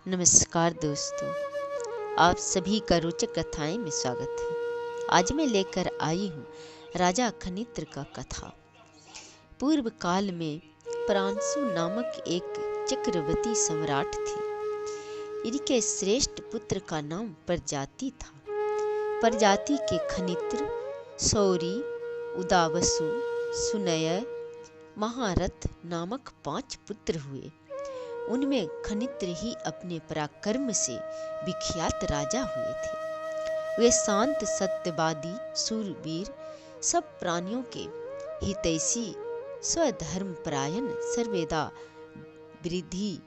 नमस्कार दोस्तों, आप सभी का रोचक कथाएं में स्वागत है। आज मैं लेकर आई हूँ राजा खनित्र का कथा। पूर्व काल में परांशु नामक एक चक्रवर्ती सम्राट थे। इनके श्रेष्ठ पुत्र का नाम प्रजाति था। प्रजाति के खनित्र, सौरी, उदावसु, सुनय, महारथ नामक 5 पुत्र हुए। उनमें खनित्र ही अपने पराक्रम से विख्यात राजा हुए थे। वे शांत, सत्यवादी, शूरवीर, सब प्राणियों के हितैषी, स्वधर्मपरायण, सर्वदा वृद्धि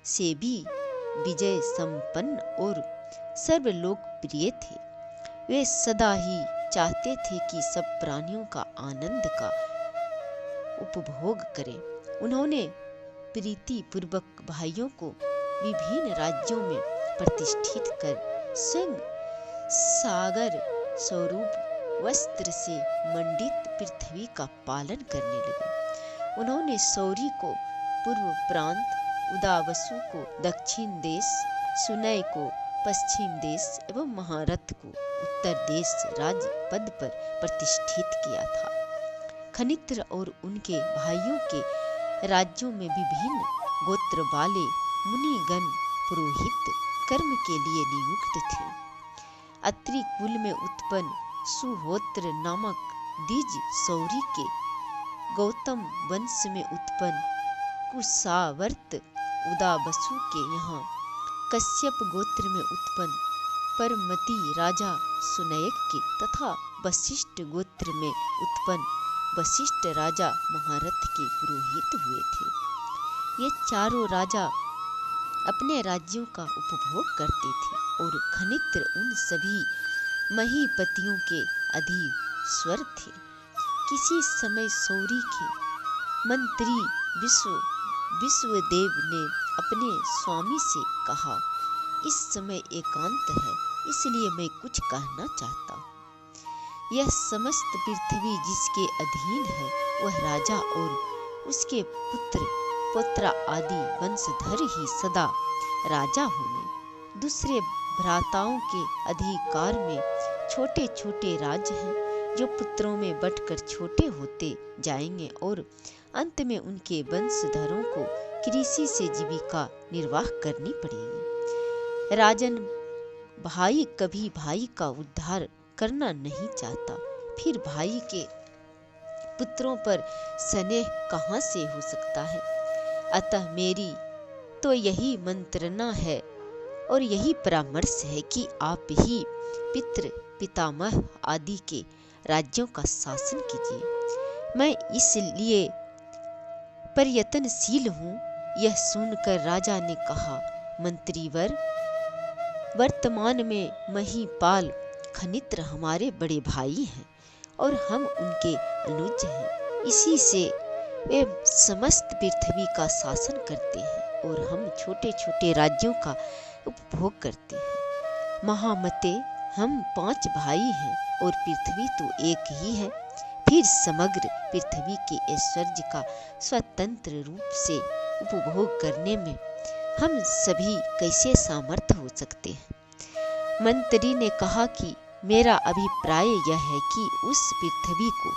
सेवी, विजय संपन्न और सर्वलोकप्रिय थे। वे सदा ही चाहते थे कि सब प्राणियों का आनंद का उपभोग करें। उन्होंने प्रीति पूर्वक भाइयों को विभिन्न राज्यों में प्रतिष्ठित कर स्वयं सागर स्वरूप वस्त्र से मंडित पृथ्वी का पालन करने लगे। उन्होंने सौरी को पूर्व प्रांत, उदावसु को दक्षिण देश, सुनय को पश्चिम देश एवं महारथ को उत्तर देश राज पद पर प्रतिष्ठित किया था। खनित्र और उनके भाइयों के राज्यों में विभिन्न गोत्र वाले मुनिगण पुरोहित कर्म के लिए नियुक्त थे। अत्रि कुल में उत्पन्न सुहोत्र नामक द्विज सौरी के, गौतम वंश में उत्पन्न कुशावर्त उदावसु के यहाँ, कश्यप गोत्र में उत्पन्न परमति राजा सुनयक के तथा वशिष्ठ गोत्र में उत्पन्न वशिष्ठ राजा महारथ के पुरोहित हुए थे। ये चारों राजा अपने राज्यों का उपभोग करते थे और खनित्र उन सभी महीपतियों के अधीश्वर थे। किसी समय सौरी के मंत्री विश्वदेव ने अपने स्वामी से कहा, इस समय एकांत है, इसलिए मैं कुछ कहना चाहता हूँ। यह समस्त पृथ्वी जिसके अधीन है वह राजा और उसके पुत्र आदि वंशधर ही सदा राजा होंगे। दूसरे भ्राताओं के अधिकार में छोटे छोटे राज्य हैं जो पुत्रों में बंटकर छोटे होते जाएंगे और अंत में उनके वंशधरों को कृषि से जीविका निर्वाह करनी पड़ेगी। राजन, भाई कभी भाई का उद्धार करना नहीं चाहता, फिर भाई के पुत्रों पर स्नेह कहाँ से हो सकता है। अतः मेरी तो यही मंत्रणा है और यही परामर्श है कि आप ही पितृ पितामह आदि के राज्यों का शासन कीजिए। मैं इसलिए प्रयत्नशील हूँ। यह सुनकर राजा ने कहा, मंत्रीवर, वर्तमान में महीपाल खनित्र हमारे बड़े भाई हैं और हम उनके अनुज हैं। इसी से वे समस्त पृथ्वी का शासन करते हैं और हम छोटे छोटे राज्यों का उपभोग करते हैं। महामते, हम 5 भाई हैं और पृथ्वी तो एक ही है। फिर समग्र पृथ्वी के ऐश्वर्य का स्वतंत्र रूप से उपभोग करने में हम सभी कैसे सामर्थ्य हो सकते हैं। मंत्री ने कहा कि मेरा अभिप्राय यह है कि उस पृथ्वी को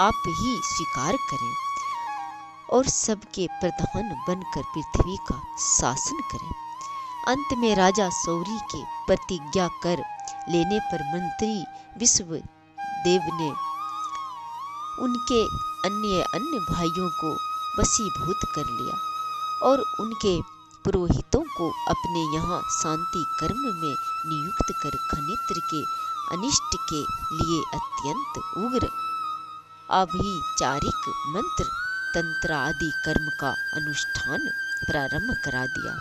आप ही स्वीकार करें और सबके प्रधान बनकर पृथ्वी का शासन करें। अंत में राजा सौरी के प्रतिज्ञा कर लेने पर मंत्री विश्वदेव ने उनके अन्य भाइयों को वशीभूत कर लिया और उनके पुरोहितों को अपने यहाँ शांति कर्म में नियुक्त कर खनित्र के अनिष्ट के लिए अत्यंत उग्र अभिचारिक मंत्र तंत्र आदि कर्म का अनुष्ठान प्रारंभ करा दिया।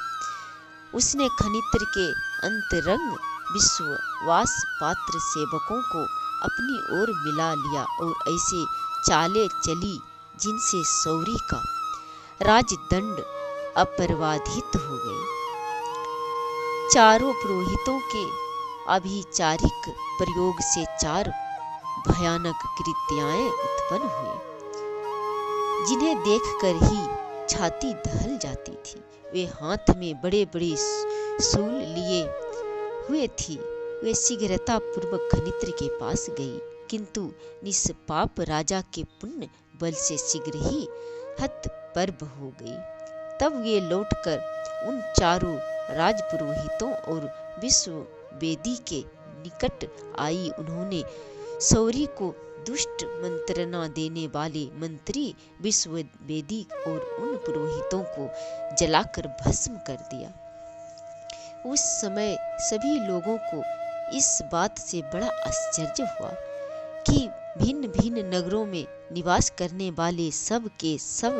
उसने खनित्र के अंतरंग विश्वास पात्र सेवकों को अपनी ओर मिला लिया और ऐसे चाले चली जिनसे सौरी का राजदंड अपराधित हो गई। चारों पुरोहितों के अभिचारिक प्रयोग से 4 भयानक कृत्याएं उत्पन्न हुई, जिन्हें देखकर ही छाती दहल जाती थी। वे हाथ में बड़े बड़े शूल लिए हुए थी, वे शीघ्रता पूर्वक खनित्र के पास गई, किंतु निष्पाप राजा के पुण्य बल से शीघ्र ही हतपर्ब हो गई। तब ये लौटकर उन चारों राजपुरोहितों और विश्ववेदी के निकट आई। उन्होंने सौरी को दुष्ट मंत्रणा देने वाले मंत्री विश्ववेदी और उन पुरोहितों को जलाकर भस्म कर दिया। उस समय सभी लोगों को इस बात से बड़ा आश्चर्य हुआ कि भिन्न भिन्न नगरों में निवास करने वाले सब के सब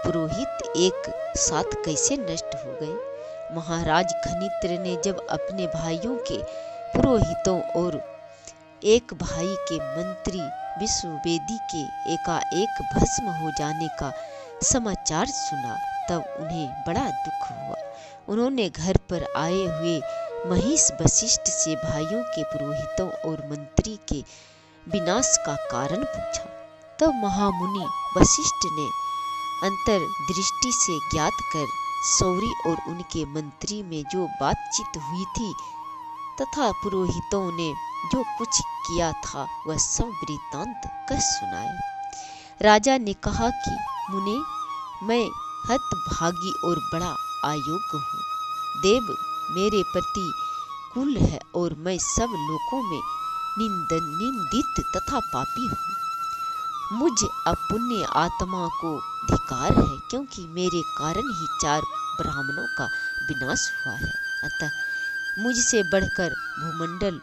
पुरोहित एक साथ कैसे नष्ट हो गए। महाराज खनित्र ने जब अपने भाइयों के पुरोहितों और एक भाई के मंत्री विश्ववेदी के एकाएक भस्म हो जाने का समाचार सुना, तब उन्हें बड़ा दुख हुआ। उन्होंने घर पर आए हुए महिष वशिष्ठ से भाइयों के पुरोहितों और मंत्री के विनाश का कारण पूछा। तब महामुनि वशिष्ठ ने अंतर्दृष्टि से ज्ञात कर सौरी और उनके मंत्री में जो बातचीत हुई थी तथा पुरोहितों ने जो कुछ किया था वह सब वृत्तांत कह सुनाया। राजा ने कहा कि मुने, मैं हतभागी और बड़ा अयोग्य हूँ। देव मेरे प्रति कुल है और मैं सब लोकों में निंदित तथा पापी हूँ। मुझ अपुण्य आत्मा को धिक्कार है, क्योंकि मेरे कारण ही 4 ब्राह्मणों का विनाश हुआ है। अतः मुझसे बढ़कर भूमंडल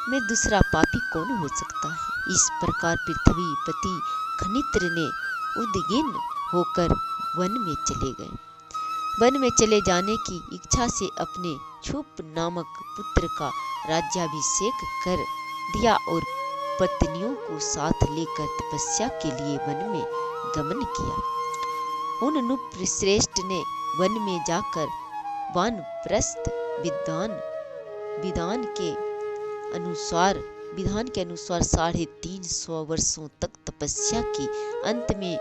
में दूसरा पापी कौन हो सकता है। इस प्रकार पृथ्वीपति खनित्र ने उद्विग्न होकर वन में चले गए। वन में चले जाने की इच्छा से अपने क्षुप नामक पुत्र का राज्याभिषेक कर दिया और पत्नियों को साथ लेकर तपस्या के लिए वन में गमन किया। उन नृपश्रेष्ठ ने वन में जाकर वानप्रस्थ विधान के अनुसार 350 वर्षों तक तपस्या की। अंत में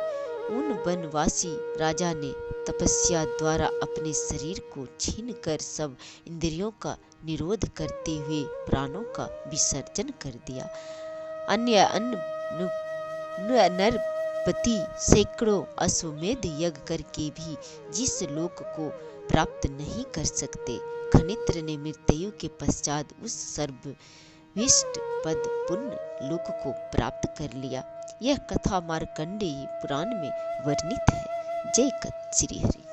उन वनवासी राजा ने तपस्या द्वारा अपने शरीर को छीनकर सब इंद्रियों का निरोध करते हुए प्राणों का विसर्जन कर दिया। अन्य नरपति सैकड़ों अश्वमेध यज्ञ करके भी जिस लोक को प्राप्त नहीं कर सकते, खनित्र ने मृत्यु के पश्चात उस सर्वोत्कृष्ट पद पुण्य लोक को प्राप्त कर लिया। यह कथा मार्कंडेय पुराण में वर्णित है। जय श्री हरि।